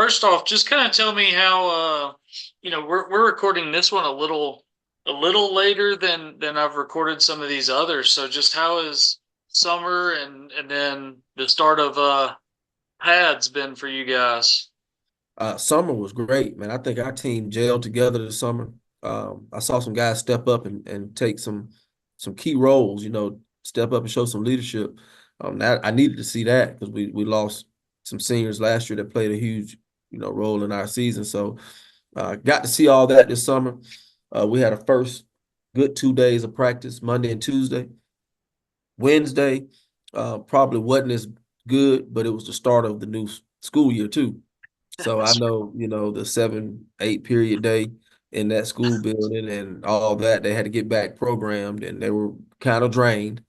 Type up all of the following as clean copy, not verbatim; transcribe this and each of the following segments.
first off, just kind of tell me how we're recording this one a little later than I've recorded some of these others. So just how is summer and then the start of pads been for you guys? Summer was great, man. I think our team gelled together this summer. I saw some guys step up and take some key roles, step up and show some leadership. That I needed to see that because we lost some seniors last year that played a huge, role in our season. So got to see all that this summer. We had a first good 2 days of practice, Monday and Tuesday. Wednesday probably wasn't as good, but it was the start of the new school year too. So I know, the 7, 8 period day in that school building and all that, they had to get back programmed and they were kind of drained.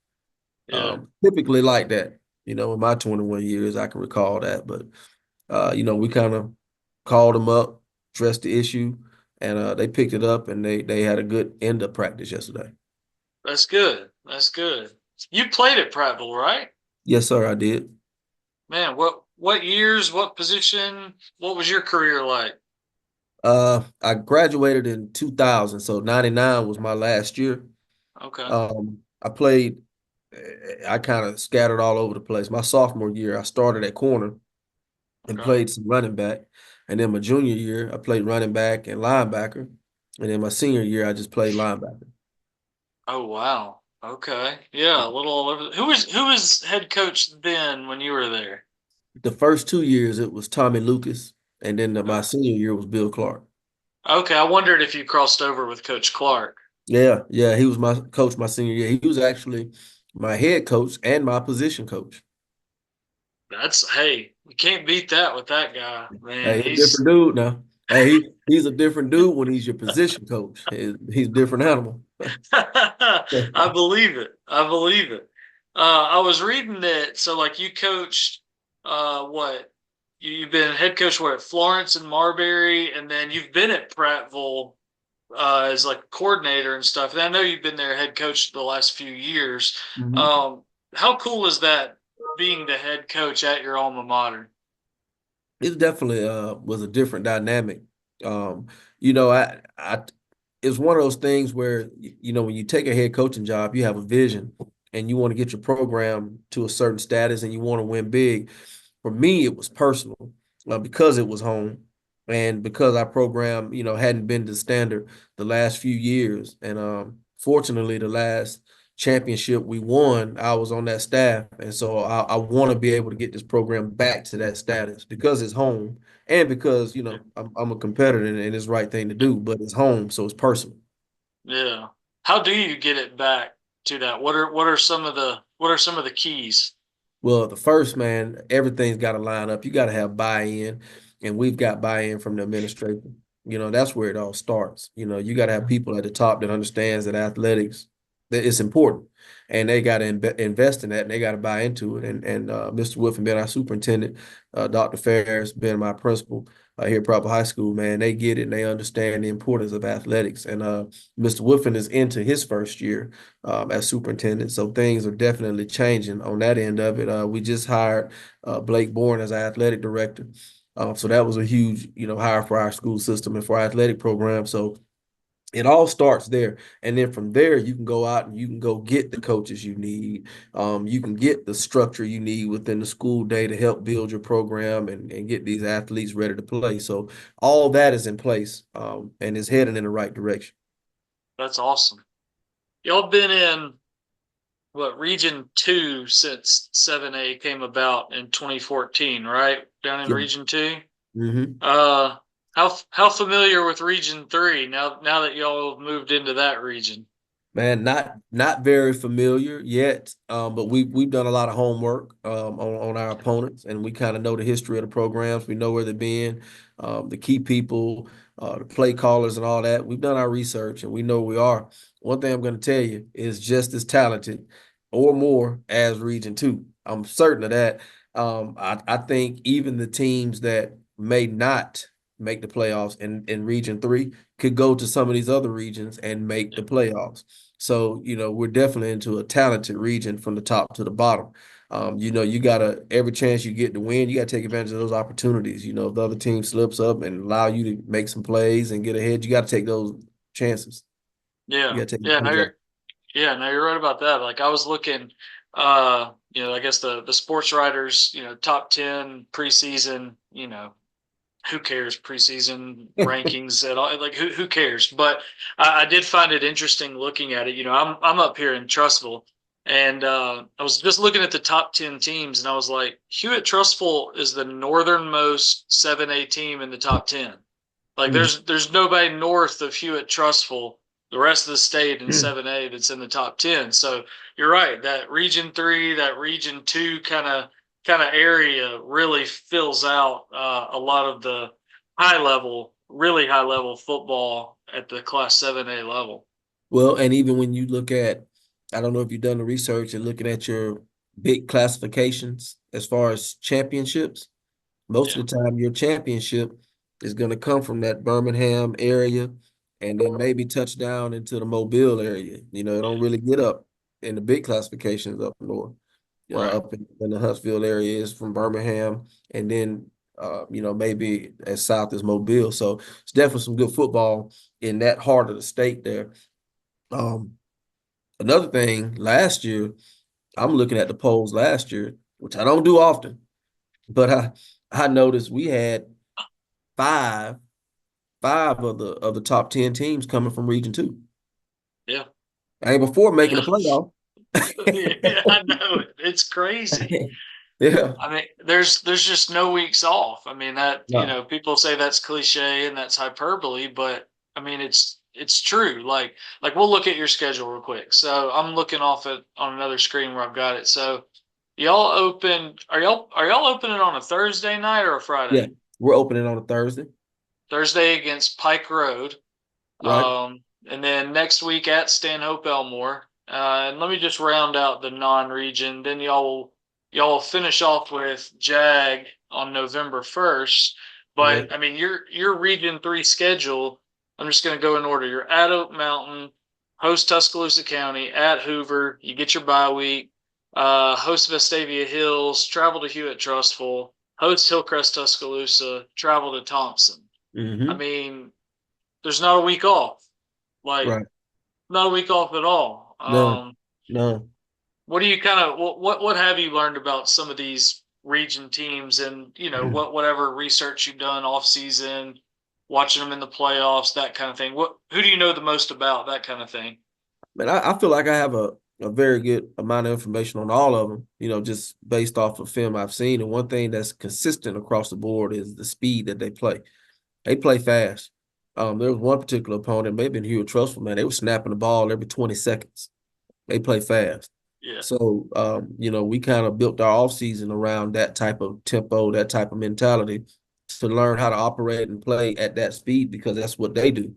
Yeah, Typically like that, in my 21 years, I can recall that. But, we kind of called them up, addressed the issue, and they picked it up and they had a good end of practice yesterday. that's good. That's good. You played at Prattville, right? Yes, sir, I did. Man, what years, what position, what was your career like? I graduated in 2000, so 99 was my last year. Okay, I played, I kind of scattered all over the place. My sophomore year, I started at corner and okay. played some running back. And then my junior year, I played running back and linebacker. And then my senior year, I just played linebacker. Oh wow. Okay. Yeah, a little all over. Who was head coach then when you were there? The first 2 years, it was Tommy Lucas. And then my senior year was Bill Clark. Okay, I wondered if you crossed over with Coach Clark. Yeah, yeah, he was my coach my senior year. He was actually my head coach and my position coach. Hey, you can't beat that with that guy, man. Hey, he's a He's different dude now. Hey, he's a different dude when he's your position coach. He's a different animal. I believe it. I believe it. I was reading that so like you coached what? You've been head coach what at Florence and Marbury, and then you've been at Prattville as like coordinator and stuff. And I know you've been their head coach the last few years. Mhm. How cool is that being the head coach at your alma mater? It definitely was a different dynamic. I it's one of those things where when you take a head coaching job, you have a vision and you want to get your program to a certain status and you want to win big. For me, it was personal because it was home and because our program, hadn't been to standard the last few years. And fortunately, the last championship we won, I was on that staff. And so I want to be able to get this program back to that status because it's home and because, I'm a competitor and it's the right thing to do, but it's home, so it's personal. Yeah. How do you get it back to that? What are some of the keys? Well, the first, man, everything's got to line up. You got to have buy-in, and we've got buy-in from the administration. That's where it all starts. You got to have people at the top that understands that athletics that it's important, and they got to invest in that, and they got to buy into it. And Mr. Wolfen being our superintendent, Dr. Ferris being my principal here at Prattville High School, man, they get it and they understand the importance of athletics. And Mr. Wolfen is into his first year as superintendent. So things are definitely changing on that end of it. We just hired Blake Bourne as our athletic director. So that was a huge, hire for our school system and for our athletic program. So it all starts there. And then from there, you can go out and you can go get the coaches you need. You can get the structure you need within the school day to help build your program and get these athletes ready to play. So all that is in place and is heading in the right direction. That's awesome. Y'all been in what Region 2 since 7A came about in 2014, right? Down in Yeah. Region 2. Mm-hmm. Uh how familiar with Region 3 now that y'all have moved into that region? Man, not very familiar yet, but we've done a lot of homework on our opponents, and we kind of know the history of the programs. We know where they've been, the key people, the play callers, and all that. We've done our research, and we know where we are. One thing I'm going to tell you is just as talented or more as Region Two. I'm certain of that. I think even the teams that may not make the playoffs in Region Three could go to some of these other regions and make the playoffs. So, we're definitely into a talented region from the top to the bottom. You gotta every chance you get to win, you gotta take advantage of those opportunities. If the other team slips up and allow you to make some plays and get ahead, you gotta take those chances. You Yeah. gotta take Yeah. No, advantage of. you're right about that. Like I was looking, I guess the sports writers, top 10 preseason, who cares preseason rankings at all? Like who cares? But I did find it interesting looking at it. I'm up here in Trustville, and I was just looking at the top 10 teams, and I was like, Hewitt Trustville is the northernmost 7A team in the top 10. Like Mm. there's nobody north of Hewitt Trustful, the rest of the state in 7A that's in the top 10. So you're right, that region 3, that region 2 kind of area really fills out a lot of the really high level football at the class 7A level. Well, and even when you look at, I don't know if you've done the research and looking at your big classifications as far as championships, most Yeah. of the time your championship is going to come from that Birmingham area and then maybe touch down into the Mobile area. It don't really get up in the big classifications up north. Right. Up in the Huntsville area is from Birmingham, and then maybe as south as Mobile. So it's definitely some good football in that heart of the state there. Um, Another thing, last year, I'm looking at the polls last year, which I don't do often, but I noticed we had five five of the top 10 teams coming from Region 2. Yeah. And before making the Yeah. playoff. Yeah, I know it. It's crazy. Yeah. I mean, there's just no weeks off. I mean that No. people say that's cliche and that's hyperbole, but I mean it's true. Like we'll look at your schedule real quick. So I'm looking off at on another screen where I've got it. So y'all open are y'all opening on a Thursday night or a Yeah. Friday? We're opening on a Thursday, Thursday against Pike Road. right? And then next week at Stanhope Elmore. And let me just round out the non-region. Then y'all will finish off with Jag on November 1st. Yeah. But I mean, your Region 3 schedule. I'm just going to go in order. You're at Oak Mountain, host Tuscaloosa County, at Hoover. You get your bye week. Host Vestavia Hills, travel to Hewitt Trustful, host Hillcrest Tuscaloosa, travel to Thompson. I Mm-hmm. mean, there's not a week off. Like Right. not a week off at all. No, no. What do you kind of what have you learned about some of these region teams and whatever research you've done off season, watching them in the playoffs, that kind of thing? Who do you know the most about that kind of thing? Man, I feel like I have a very good amount of information on all of them, just based off of film I've seen. And one thing that's consistent across the board is the speed that they play. They play fast. There was one particular opponent, maybe in Hewitt Trustful, man, they were snapping the ball every 20 seconds. They play fast. Yeah, So, we kind of built our offseason around that type of tempo, that type of mentality to learn how to operate and play at that speed because that's what they do.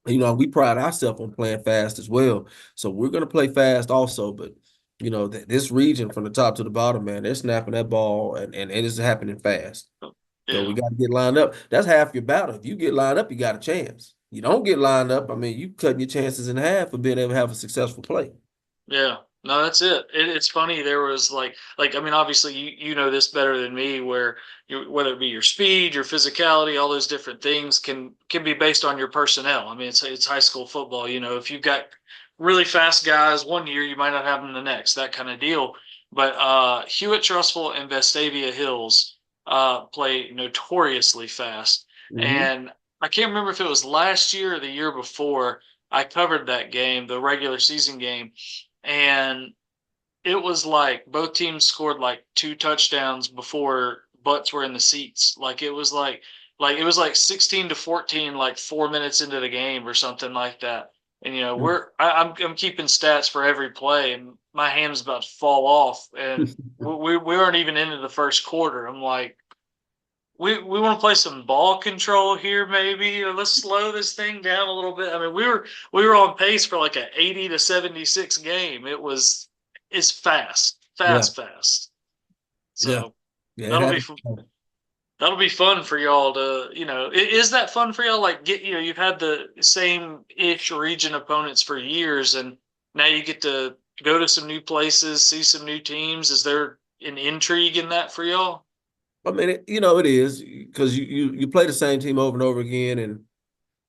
We pride ourselves on playing fast as well. So we're going to play fast also. But, this region from the top to the bottom, man, they're snapping that ball and it is happening fast. So we yeah, got to get lined up. That's half your battle. If you get lined up, you got a chance. You don't get lined up, I mean, you cutting your chances in half of being able to have a successful play. yeah. No, that's it. It's funny. There was I mean, obviously you know this better than me, where whether it be your speed, your physicality, all those different things can be based on your personnel. I mean, it's high school football. If you've got really fast guys one year, you might not have them the next, that kind of deal. But Hewitt Trustful and Vestavia Hills play notoriously fast, Mm-hmm. and I can't remember if it was last year or the year before. I covered that game, the regular season game, and it was like both teams scored like two touchdowns before butts were in the seats. Like it was like 16-14, like 4 minutes into the game or something like that. And I'm keeping stats for every play, and my hand's about to fall off, and we weren't even into the first quarter. I'm like, we want to play some ball control here, maybe. Let's slow this thing down a little bit. I mean, we were on pace for like a 80-76 game. It's fast, Yeah, fast, fast. yeah, So yeah. It that'll be happened. f- that'll be fun for y'all to Is that fun for y'all? Like you've had the same ish region opponents for years, and now you get to go to some new places, see some new teams. Is there an intrigue in that for y'all? I mean, it is because you play the same team over and over again, and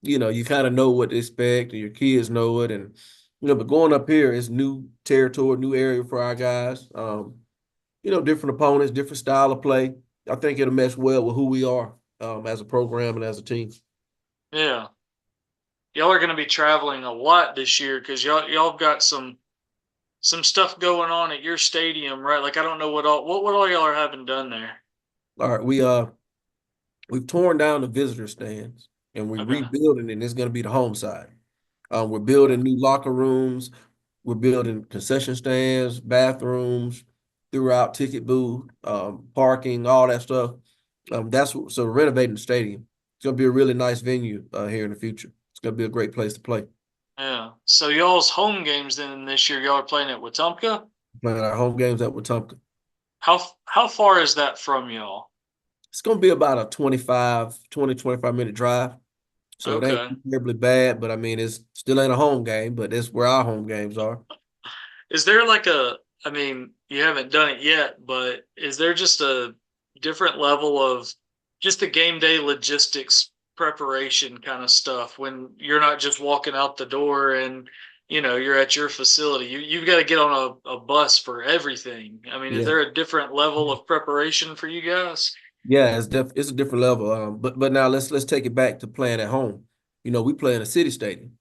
you kind of know what to expect, and your kids know it, and but going up here is new territory, new area for our guys. Different opponents, different style of play. I think it'll mesh well with who we are as a program and as a team. Yeah. Y'all are going to be traveling a lot this year because y'all got some stuff going on at your stadium, right? Like I don't know what all y'all are having done there. All right, we've torn down the visitor stands and we're Okay. rebuilding, and it's going to be the home side. We're building new locker rooms. We're building concession stands, bathrooms, throughout ticket booth, parking, all that stuff. So we're renovating the stadium. It's going to be a really nice venue here in the future. It's going to be a great place to play. Yeah. So y'all's home games then this year, y'all are playing at Wetumpka? Playing our home games at Wetumpka. How far is that from y'all? It's going to be about a 25 minute drive. So it ain't Okay. terribly bad, but I mean, it's still ain't a home game, but it's where our home games are. Is there like I mean, you haven't done it yet, but is there just a different level of just the game day logistics preparation kind of stuff when you're not just walking out the door and you're at your facility. You've got to get on a bus for everything. I mean, is Yeah. there a different level of preparation for you guys? Yeah, it's a different level. But now let's take it back to playing at home. We play in a city stadium,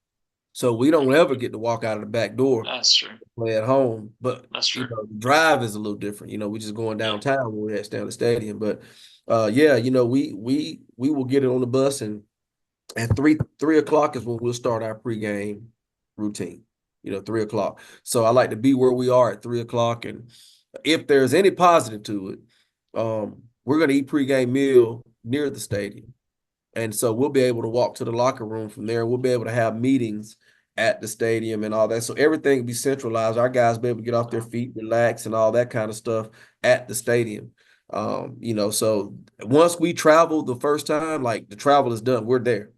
so we don't ever get to walk out of the back door That's true. to play at home. But That's true. the drive is a little different. We just going Yeah. downtown when we're at Stanley Stadium. But yeah, we will get it on the bus, and at three o'clock is when we'll start our pregame routine. 3 o'clock. So I like to be where we are at 3 o'clock, and if there's any positive to it, we're going to eat pregame meal near the stadium. And so we'll be able to walk to the locker room from there. We'll be able to have meetings at the stadium and all that. So everything will be centralized. Our guys will be able to get off their feet, relax, and all that kind of stuff at the stadium. So once we travel the first time, like the travel is done, we're there.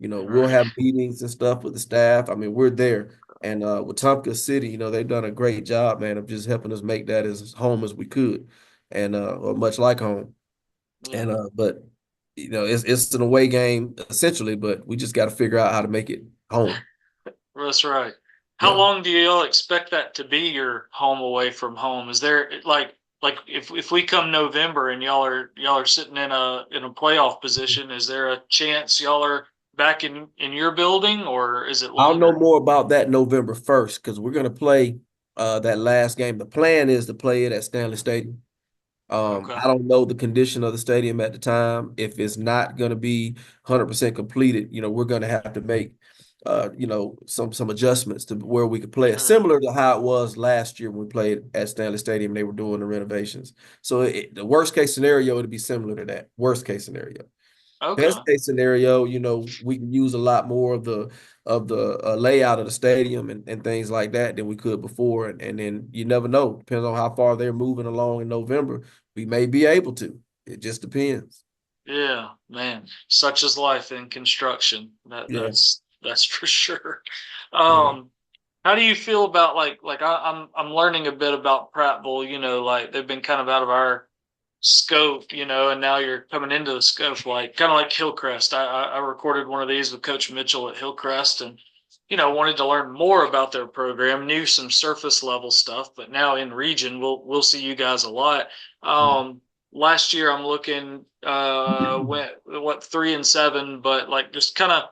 We'll Right. have meetings and stuff with the staff. I mean, we're there. And with Tompkins City, they've done a great job, man, of just helping us make that as home as we could, and or much like home. Yeah. And but it's an away game essentially, but we just got to figure out how to make it home. That's right. How Yeah. long do y'all expect that to be your home away from home? Is there like if we come November and y'all are sitting in a playoff position, is there a chance y'all are back in your building or is it I'll know longer? more about that November 1st because we're gonna play that last game. The plan is to play it at Stanley Stadium. Okay. I don't know the condition of the stadium at the time. If it's not going to be 100% completed, we're going to have to make, some adjustments to where we could play it, Sure. similar to how it was last year when we played at Stanley Stadium. They were doing the renovations. So the worst case scenario would be similar to that. Worst case scenario. Best Okay. case scenario, we can use a lot more of the layout of the stadium and things like that than we could before. And then you never know. Depends on how far they're moving along in November. We may be able to. It just depends. Yeah, man. Such is life in construction. Yeah. That's for sure. Yeah. Um, how do you feel about I'm learning a bit about Prattville, like they've been kind of out of our scope, and now you're coming into the scope, like kind of like Hillcrest. I recorded one of these with Coach Mitchell at Hillcrest, and wanted to learn more about their program, knew some surface level stuff, but now in region, we'll see you guys a lot. Um, Last year I'm looking went what 3-7, but like just kind of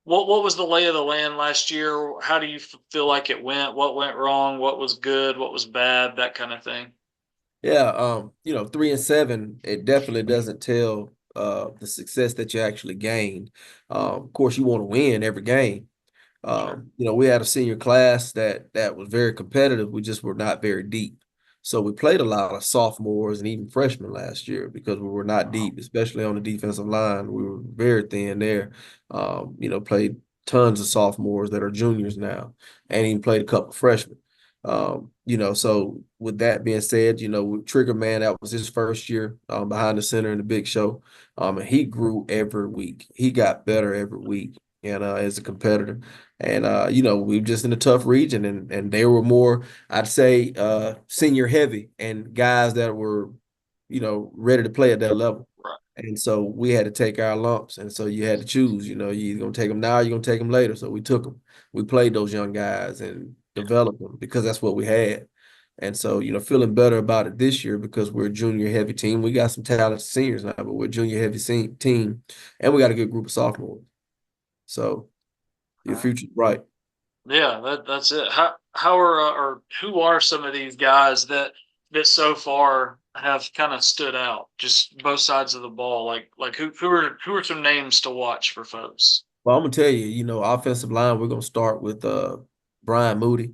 what was the lay of the land last year? How do you feel like it went? What went wrong? What was good? What was bad? That kind of thing. Yeah, 3-7, it definitely doesn't tell the success that you actually gained. Of course, you want to win every game. Sure. We had a senior class that was very competitive. We just were not very deep. So we played a lot of sophomores and even freshmen last year because we were not Oh, deep, especially on the defensive line. We were very thin there. Played tons of sophomores that are juniors now, and even played a couple of freshmen. So with that being said, with Trigger Man, that was his first year behind the center in the big show. And he grew every week. He got better every week. and as a competitor. And we were just in a tough region, and they were more, I'd say, senior heavy and guys that were, ready to play at that level. Right. And so we had to take our lumps. And so you had to choose, you're either going to take them now, or you're going to take them later. So we took them. We played those young guys and Yeah. developed them because that's what we had. And so, feeling better about it this year because we're a junior heavy team. We got some talented seniors now, but we're a junior heavy team, and we got a good group of sophomores. So your Okay. future's bright. Yeah, that's it. How are or who are some of these guys that so far have kind of stood out, just both sides of the ball? Like who are some names to watch for folks? Well, I'm gonna tell you, offensive line, we're gonna start with Brian Moody.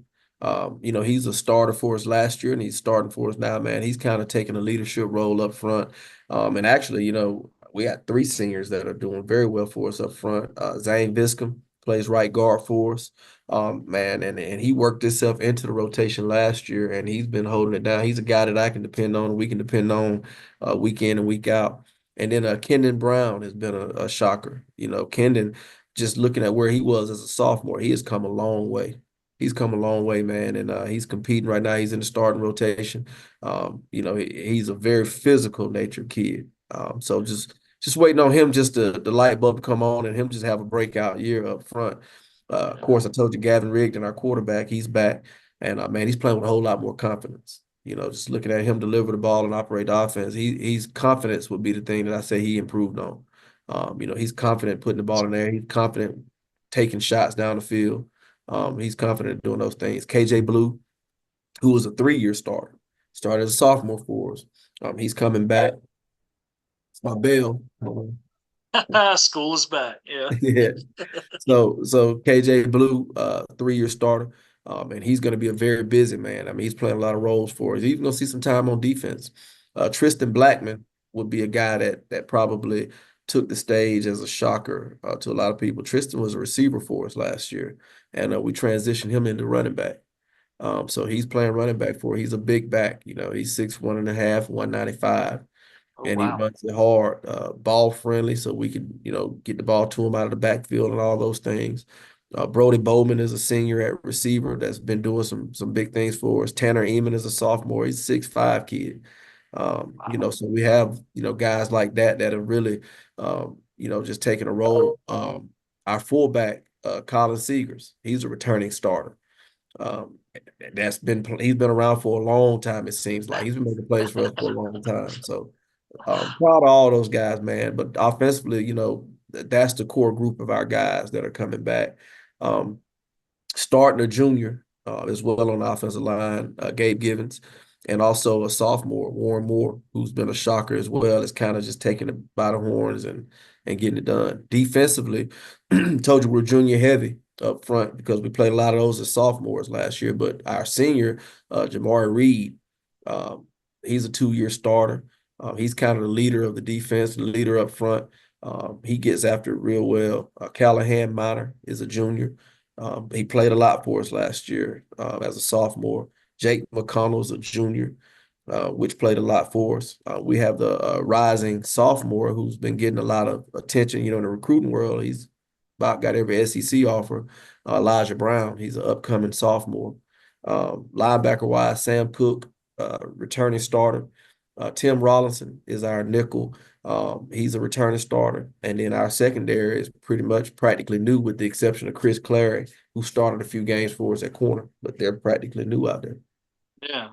He's a starter for us last year and he's starting for us now, man. He's kind of taking a leadership role up front. And actually, we got three seniors that are doing very well for us up front. Zane Viscom plays right guard for us. Man, and he worked himself into the rotation last year and he's been holding it down. He's a guy that I can depend on, we can depend on week in and week out. And then Kendon Brown has been a shocker. Kendon, just looking at where he was as a sophomore, he has come a long way. He's come a long way, man, and he's competing right now. He's in the starting rotation. He's a very physical nature kid. So just waiting on him, just the light bulb to come on, and him just have a breakout year up front. Of Yeah. course, I told you Gavin Rigdon, our quarterback, he's back, and man, he's playing with a whole lot more confidence. Just looking at him deliver the ball and operate the offense, he's confidence would be the thing that I say he improved on. He's confident putting the ball in there. He's confident taking shots down the field. He's confident doing those things. KJ Blue, who was a 3-year starter, started as a sophomore for us. He's coming back. It's my bell. School is back. Yeah. Yeah. So KJ Blue, 3-year starter. And he's going to be a very busy man. I mean, he's playing a lot of roles for us. He's going to see some time on defense. Tristan Blackman would be a guy that probably took the stage as a shocker to a lot of people. Tristan was a receiver for us last year, and we transitioned him into running back. So he's playing running back for. He's a big back. He's 6'1.5", 195 Oh and he wow. runs it hard, ball friendly, so we can, get the ball to him out of the backfield and all those things. Brody Bowman is a senior at receiver that's been doing some big things for us. Tanner Eamon is a sophomore. He's 6'5" kid. Wow. So we have, guys like that have really, just taken a role. Our fullback, Colin Seegers, he's a returning starter. Um, he's been around for a long time, it seems like. He's been making plays for us for a long time. So proud of all those guys, man. But offensively, that's the core group of our guys that are coming back. Um, Starting a junior as well on the offensive line, Gabe Givens, and also a sophomore, Warren Moore, who's been a shocker as well. Is kind of just taking it by the horns and getting it done. Defensively, told you we're junior heavy up front because we played a lot of those as sophomores last year. But our senior, Jamari Reed, um, he's a 2-year starter. He's kind of the leader of the defense, the leader up front. He gets after it real well. Callahan Minor is a junior. He played a lot for us last year as a sophomore. Jake McConnell's a junior, which played a lot for us. We have the rising sophomore who's been getting a lot of attention, in the recruiting world. He's about got every SEC offer. Elijah Brown, he's an upcoming sophomore. Linebacker wise, Sam Cook, returning starter. Tim Rollinson is our nickel. He's a returning starter. And then our secondary is pretty much practically new with the exception of Chris Clary, who started a few games for us at corner, but they're practically new out there. Yeah.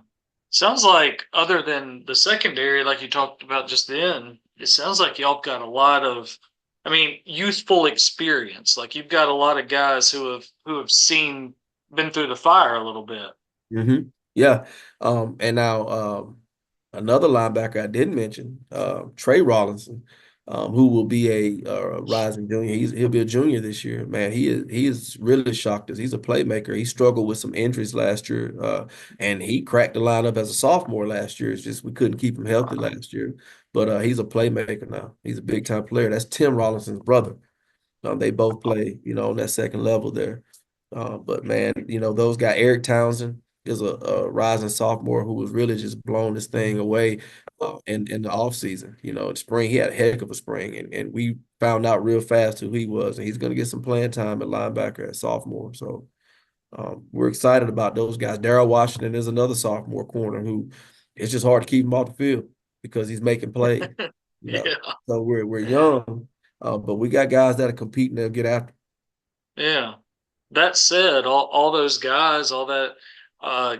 Sounds like other than the secondary, like you talked about just then, it sounds like y'all got a lot of, I mean, youthful experience. Like you've got a lot of guys who have been through the fire a little bit. Mm-hmm. Yeah. And now another linebacker I didn't mention, Trey Rollinson, who will be a rising junior. He'll be a junior this year. Man, he is really shocked us. He's a playmaker. He struggled with some injuries last year, and he cracked the lineup as a sophomore last year. It's just we couldn't keep him healthy last year. But he's a playmaker now. He's a big time player. That's Tim Rollinson's brother. They both play, on that second level there. But man, those guys, Eric Townsend, is a rising sophomore who was really just blowing this thing away in the offseason. You know, in spring, he had a heck of a spring, and we found out real fast who he was, and he's going to get some playing time at linebacker at sophomore. So we're excited about those guys. Darryl Washington is another sophomore corner who it's just hard to keep him off the field because he's making plays. You know, Yeah. so we're young, but we got guys that are competing to get after. Yeah. That said, all those guys, all that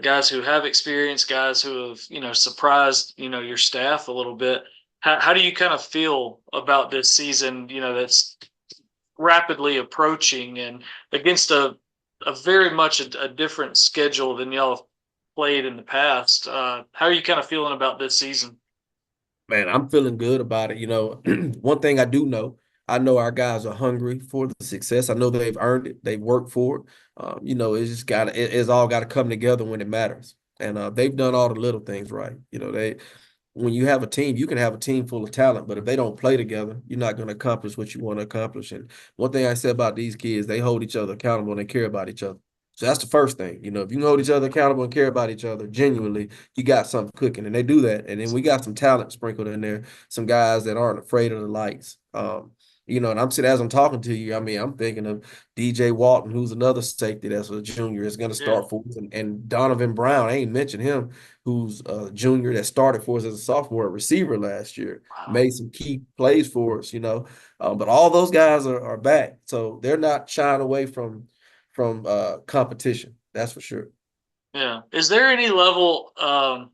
guys who have experience, guys who have, surprised, your staff a little bit. How do you kind of feel about this season, that's rapidly approaching and against a very much a different schedule than y'all have played in the past? How are you kind of feeling about this season? Man, I'm feeling good about it. You know, one thing I know our guys are hungry for the success. I know they've earned it. They've worked for it. It's just it's all got to come together when it matters. And they've done all the little things right. You know, when you have a team, you can have a team full of talent, but if they don't play together, you're not going to accomplish what you want to accomplish. And one thing I said about these kids, they hold each other accountable and they care about each other. So that's the first thing. You know, if you can hold each other accountable and care about each other genuinely, you got something cooking. And they do that. And then we got some talent sprinkled in there, some guys that aren't afraid of the lights. And I'm sitting as I'm talking to you, I mean, I'm thinking of DJ Walton, who's another safety that's a junior, is going to Yeah. start for us. And Donovan Brown, I ain't mentioned him, who's a junior that started for us as a sophomore at receiver last year, Wow. made some key plays for us, But all those guys are back. So they're not shying away from competition. That's for sure. Yeah. Is there any level, I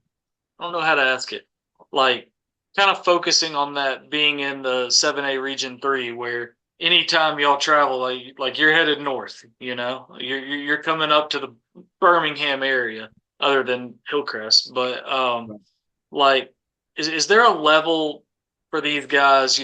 don't know how to ask it, like kind of focusing on that being in the 7A Region 3 where anytime y'all travel, like you're headed north, you're coming up to the Birmingham area other than Hillcrest, but like is there a level for these guys,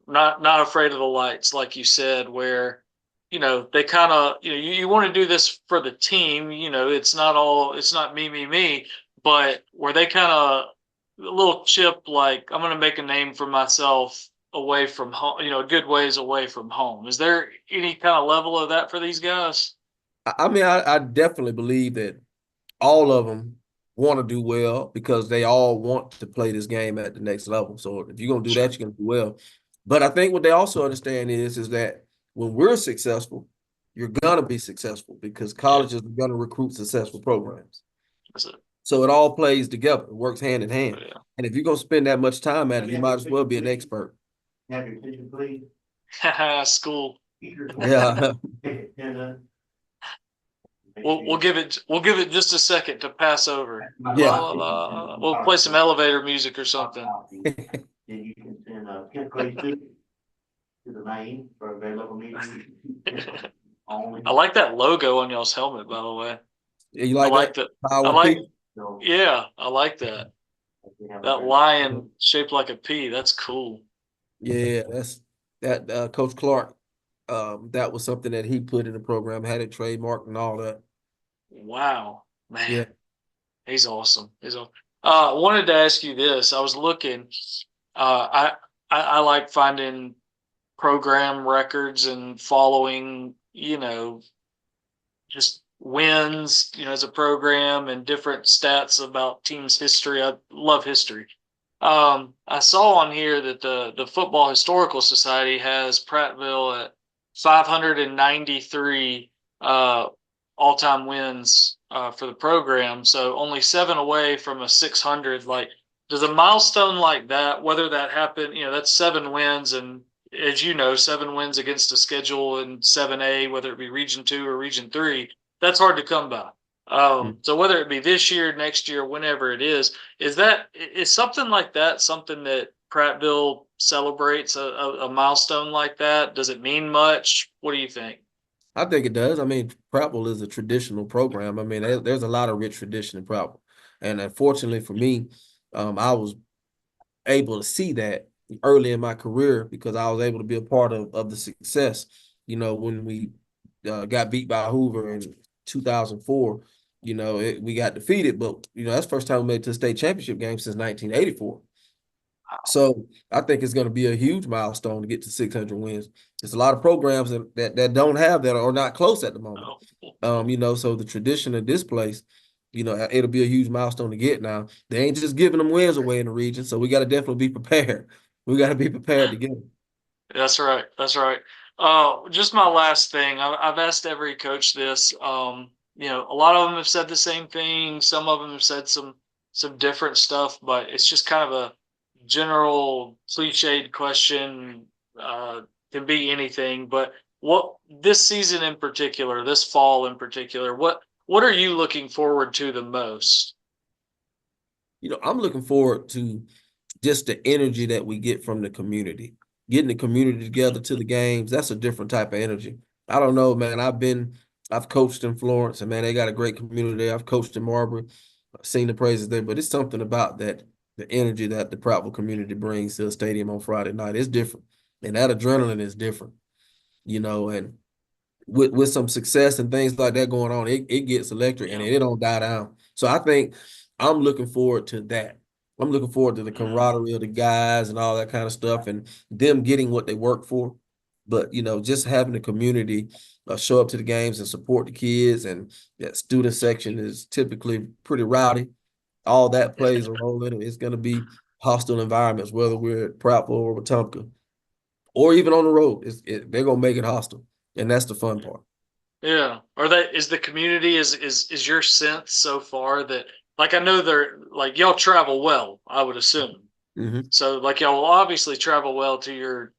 not afraid of the lights, like you said, where they kind of you want to do this for the team, it's not me, but where they kind of a little chip, like I'm going to make a name for myself away from home, a good ways away from home. Is there any kind of level of that for these guys? I mean, I definitely believe that all of them want to do well because they all want to play this game at the next level. So if you're gonna do Sure. that, you're gonna do well. But I think what they also understand is that when we're successful, you're gonna be successful because Yeah. colleges are gonna recruit successful programs. That's it. So it all plays together, it works hand in Oh, hand. And if you're gonna spend that much time at it, you might as well be an expert. Have your attention, please. Yeah. School. Yeah. We'll give it just a second to pass over. La, Yeah. la, la. We'll play some elevator music or something. Then you can send a 10th grade student to the main for available meeting. I like that logo on y'all's helmet, by the way. You I like like that? that. I Power like, P? yeah, I like that. That lion shaped like a P. That's cool. Yeah, that's that Coach Clark. That was something that he put in the program, had it trademarked and all that. Wow, man, Yeah. he's awesome. He's awesome. I wanted to ask you this. I was looking. I like finding program records and following, just wins, as a program and different stats about teams' history. I love history. I saw on here that the Football Historical Society has Prattville at 593 all-time wins for the program, so only 7 away from a 600. Like, does a milestone like that, whether that happened, that's 7 wins, and as you know, 7 wins against a schedule in 7A, whether it be Region 2 or Region 3, that's hard to come by. So whether it be this year, next year, whenever it is something like that something that Prattville celebrates a milestone like that? Does it mean much? What do you think? I think it does. I mean, Prattville is a traditional program. I mean, there's a lot of rich tradition in Prattville. And unfortunately for me, I was able to see that early in my career because I was able to be a part of the success. When we got beat by Hoover in 2004, we got defeated, but that's the first time we made it to the state championship game since 1984. So I think it's going to be a huge milestone to get to 600 wins. There's a lot of programs that don't have that or not close at the moment. Oh, So the tradition of this place it'll be a huge milestone to get now. They ain't just giving them wins away in the region, so we got to definitely be prepared. We got to be prepared to get them. That's right. That's right. Just my last thing. I've asked every coach this. A lot of them have said the same thing. Some of them have said some different stuff, but it's just kind of a general cliched question. Can be anything, but what this season in particular, this fall in particular, what are you looking forward to the most? I'm looking forward to just the energy that we get from the community, getting the community together to the games. That's a different type of energy. I don't know, man. I've coached in Florence, and man, they got a great community there. I've coached in Marbury, I've seen the praises there, but it's something about the energy that the Prattville community brings to the stadium on Friday night. It's different, and that adrenaline is different, and with some success and things like that going on, it gets electric and it don't die down. So I think I'm looking forward to that. I'm looking forward to the camaraderie of the guys and all that kind of stuff and them getting what they work for. But, just having the community show up to the games and support the kids, and that student section is typically pretty rowdy. All that plays a role in it. It's going to be hostile environments, whether we're at Prattville or Wetumpka or even on the road. They're going to make it hostile. And that's the fun part. Yeah. Is the community is your sense so far that, like, I know they're like, y'all travel well, I would assume. Mm-hmm. So like y'all will obviously travel well to your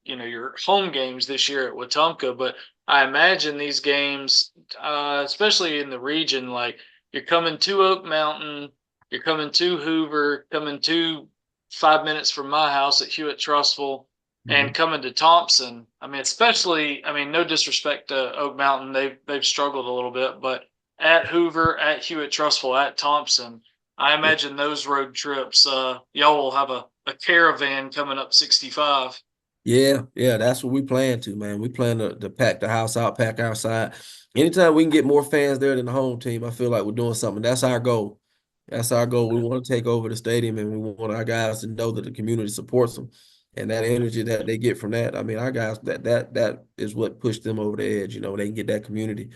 home games this year at Wetumpka, but I imagine these games, especially in the region, like you're coming to Oak Mountain, you're coming to Hoover, coming to 5 minutes from my house at Hewitt-Trussville, and coming to Thompson. I mean, especially, no disrespect to Oak Mountain, they've struggled a little bit, but at Hoover, at Hewitt-Trussville, at Thompson, I imagine those road trips, y'all will have a caravan coming up 65. Yeah, that's what we plan to, man. We plan to pack the house out, pack outside. Anytime we can get more fans there than the home team, I feel like we're doing something. That's our goal. That's our goal. We want to take over the stadium, and we want our guys to know that the community supports them, and that energy that they get from that. I mean, our guys, that is what pushed them over the edge. They can get that community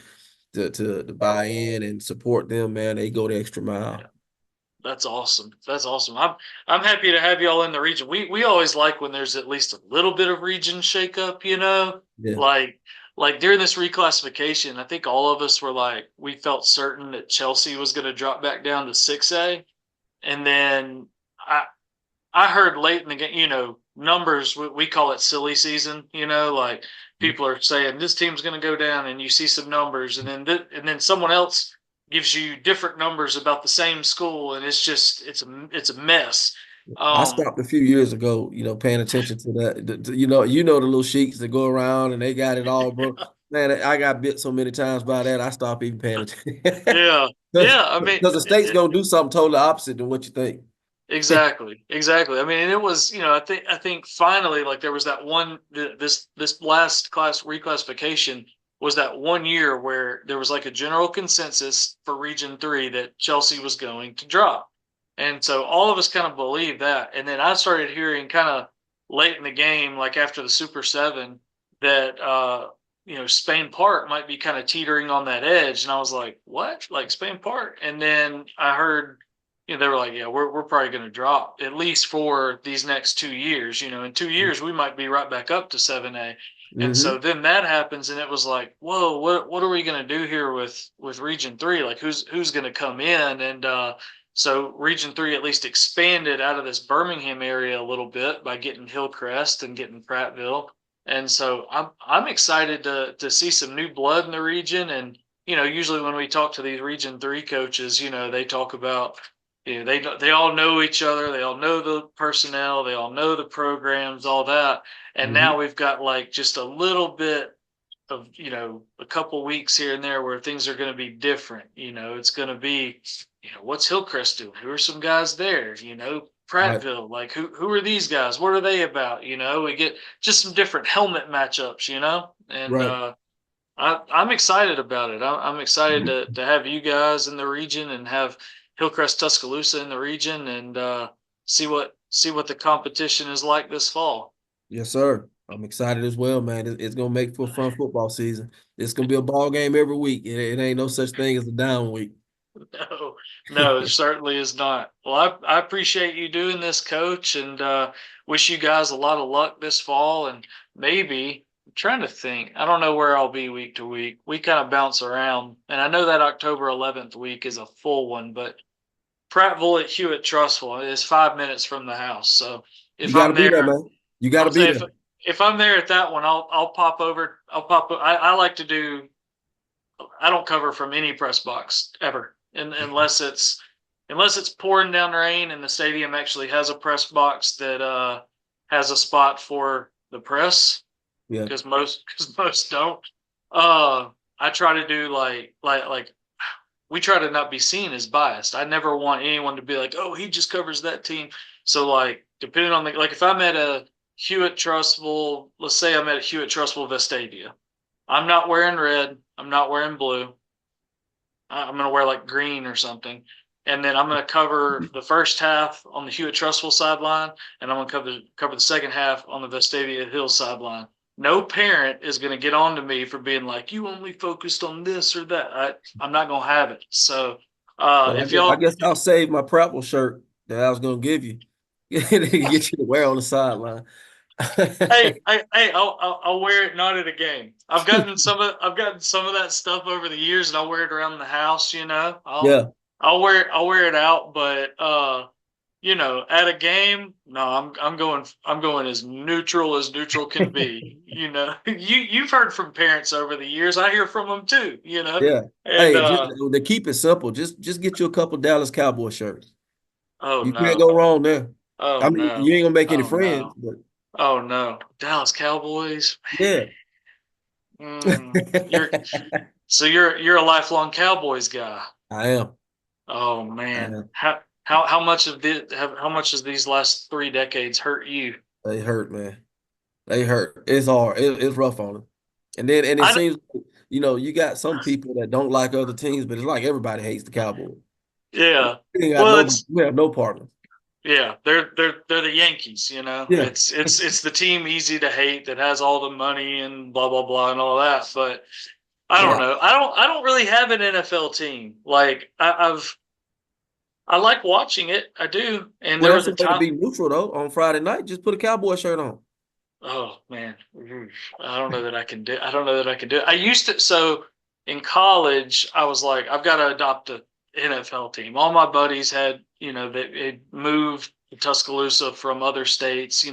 to buy in and support them, man. They go the extra mile. That's awesome. That's awesome. I'm happy to have y'all in the region. We always like when there's at least a little bit of region shakeup, Yeah. Like during this reclassification, I think all of us were like, we felt certain that Chelsea was going to drop back down to 6A. And then I heard late in the game, numbers, we call it silly season, like people are saying this team's going to go down, and you see some numbers, and then someone else gives you different numbers about the same school, and it's a mess. I stopped a few years ago, paying attention to that. The little sheets that go around and they got it all, bro. Man, I got bit so many times by that. I stopped even paying attention. Yeah. Yeah. Because the state's gonna do something totally opposite than what you think. Exactly. I mean, and it was, I think finally, like there was that this last class reclassification was that 1 year where there was like a general consensus for Region 3 that Chelsea was going to drop. And so all of us kind of believed that. And then I started hearing kind of late in the game, like after the Super 7, that Spain Park might be kind of teetering on that edge. And I was like, what? Like Spain Park? And then I heard they were like, yeah, we're probably going to drop at least for these next 2 years. In 2 years we might be right back up to 7A. And so then that happens, and it was like, whoa, what are we going to do here with Region 3? Like who's going to come in? And so Region 3 at least expanded out of this Birmingham area a little bit by getting Hillcrest and getting Prattville. And so I'm excited to see some new blood in the region. And usually when we talk to these Region 3 coaches, they talk about they all know each other, they all know the personnel, they all know the programs, all that. And now we've got like just a little bit of a couple weeks here and there where things are going to be different. It's going to be what's Hillcrest doing? Who are some guys there? Prattville, right. Like who are these guys? What are they about? We get just some different helmet matchups. And right. I'm excited about it. I'm excited to have you guys in the region and have Hillcrest Tuscaloosa in the region, and see what the competition is like this fall. Yes, sir. I'm excited as well, man. It's gonna make for a fun football season. It's gonna be a ball game every week. It ain't no such thing as a down week. No, no, it certainly is not. Well, I appreciate you doing this, Coach, and wish you guys a lot of luck this fall. And maybe I'm trying to think. I don't know where I'll be week to week. We kind of bounce around, and I know that October 11th week is a full one, but Prattville at Hewitt Trustful is 5 minutes from the house. So You if got to I'm be there, there, man. You got to I'll be say there. if I'm there at that one, I'll pop over. I'll pop. I like to do. I don't cover from any press box ever, unless it's pouring down rain and the stadium actually has a press box that has a spot for the press, Yeah. because most don't. Uh, I try to do like we try to not be seen as biased. I never want anyone to be like, oh, he just covers that team. So like depending on like if I'm at a Hewitt Trustful, let's say I'm at a Hewitt Trustful Vestavia. I'm not wearing red. I'm not wearing blue. I'm going to wear like green or something. And then I'm going to cover the first half on the Hewitt Trustful sideline, and I'm going to cover the second half on the Vestavia Hills sideline. No parent is going to get on to me for being like, you only focused on this or that. I'm not going to have it. So Well, if I y'all, guess I'll save my Prattville shirt that I was gonna give you. Get you to wear on the sideline. I'll wear it not at a game. I've gotten some of that stuff over the years, and I'll wear it around the house. Yeah. I'll wear it out, but at a game, no, I'm going as neutral can be. You've heard from parents over the years. I hear from them too. Yeah. And Hey, just to keep it simple, just get you a couple Dallas Cowboy shirts. oh You can't no, go wrong there. oh I mean, no, you ain't gonna make any oh friends, no, but oh no, Dallas Cowboys. yeah. You're so you're a lifelong Cowboys guy. I am. Oh I man, am. how much of how much has these last 3 decades hurt you? They hurt, man. They hurt. It's hard. It's rough on them. And it I seems, you got some people that don't like other teams, but it's like everybody hates the Cowboys. yeah. We ain't got Well, nobody. We have no partner. yeah, they're the Yankees. Yeah. It's the team easy to hate that has all the money and blah blah blah and all that. But I don't Yeah. know. I don't really have an NFL team. Like I like watching it. I do. And Well, there was that's a a way to time. be neutral though. On Friday night, just put a Cowboy shirt on. Oh man, I don't know that I can do. I don't know that I can do it. I used to. So in college, I was like, I've got to adopt a NFL team. All my buddies had, they moved to Tuscaloosa from other states.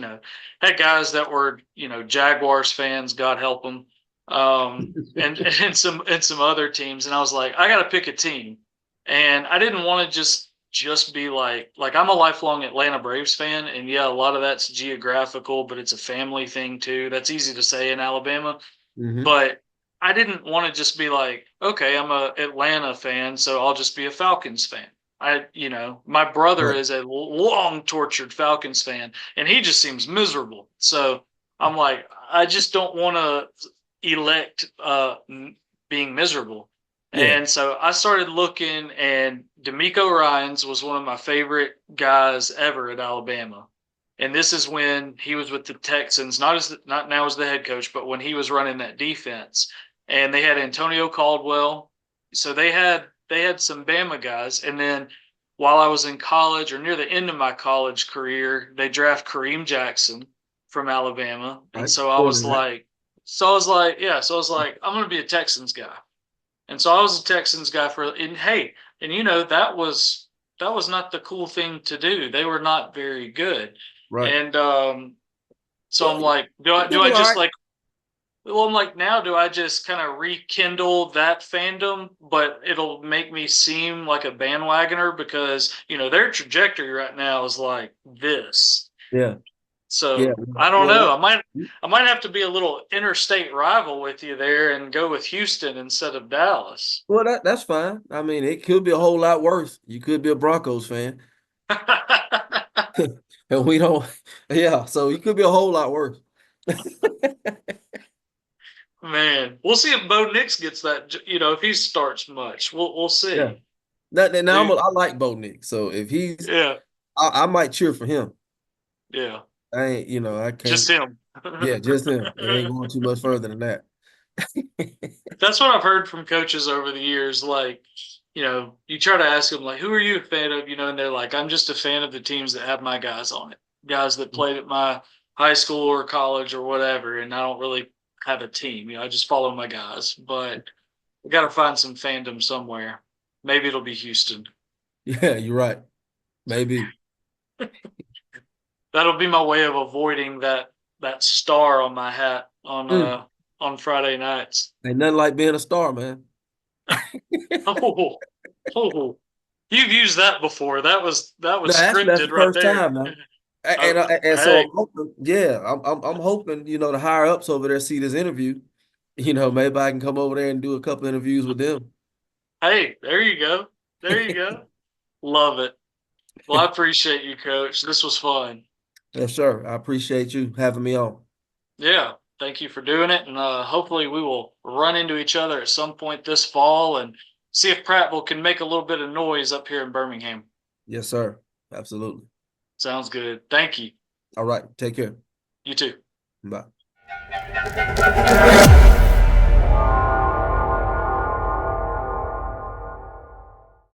Had guys that were, Jaguars fans. God help them. And some other teams. And I was like, I got to pick a team, and I didn't want to just be like I'm a lifelong Atlanta Braves fan, and yeah, a lot of that's geographical, but it's a family thing too. That's easy to say in Alabama, Mm-hmm. but I didn't want to just be like, okay, I'm a Atlanta fan, so I'll just be a Falcons fan. My brother Right. is a long tortured Falcons fan, and he just seems miserable. So I'm like, I just don't want to elect being miserable. Yeah. And so I started looking, and D'Amico Ryans was one of my favorite guys ever at Alabama. And this is when he was with the Texans, not now as the head coach, but when he was running that defense. And they had Antonio Caldwell. So they had some Bama guys. And then while I was in college or near the end of my college career, they draft Kareem Jackson from Alabama. And Right. so I was like, I'm going to be a Texans guy. And so I was a Texans guy and hey, and that was not the cool thing to do. They were not very good. Right. And so Well, I'm like, they do were I all just right. like, well, I'm like, now do I just kind of rekindle that fandom, but it'll make me seem like a bandwagoner because, their trajectory right now is like this. Yeah. Yeah. So I don't Well, know. I might have to be a little interstate rival with you there and go with Houston instead of Dallas. that's fine. I mean, it could be a whole lot worse. You could be a Broncos fan, and we don't. Yeah. So it could be a whole lot worse. Man, we'll see if Bo Nix gets that. If he starts much, we'll Yeah. see. Now We, I like Bo Nick. So if he's, yeah, I might cheer for him. yeah, I ain't, I just can't. him. Yeah, just him. It ain't going too much further than that. That's what I've heard from coaches over the years. Like, you try to ask them like, who are you a fan of? And they're like, I'm just a fan of the teams that have my guys on it, guys that played at my high school or college or whatever. And I don't really have a team. I just follow my guys. But we got to find some fandom somewhere. Maybe it'll be Houston. Yeah, you're right. Maybe. That'll be my way of avoiding that star on my hat on Friday nights. Ain't nothing like being a star, man. Oh, oh, you've used that before. That was No, actually, that's the scripted right first there. time, man. And so Hey, I'm hoping, I'm hoping, the higher ups over there see this interview. Maybe I can come over there and do a couple interviews with them. hey, there you go. There you go. Love it. Well, I appreciate you, Coach. This was fun. Yes, sir. I appreciate you having me on. Yeah, thank you for doing it, and hopefully we will run into each other at some point this fall and see if Prattville can make a little bit of noise up here in Birmingham. Yes, sir. Absolutely. Sounds good. Thank you. All right. Take care. You too. Bye.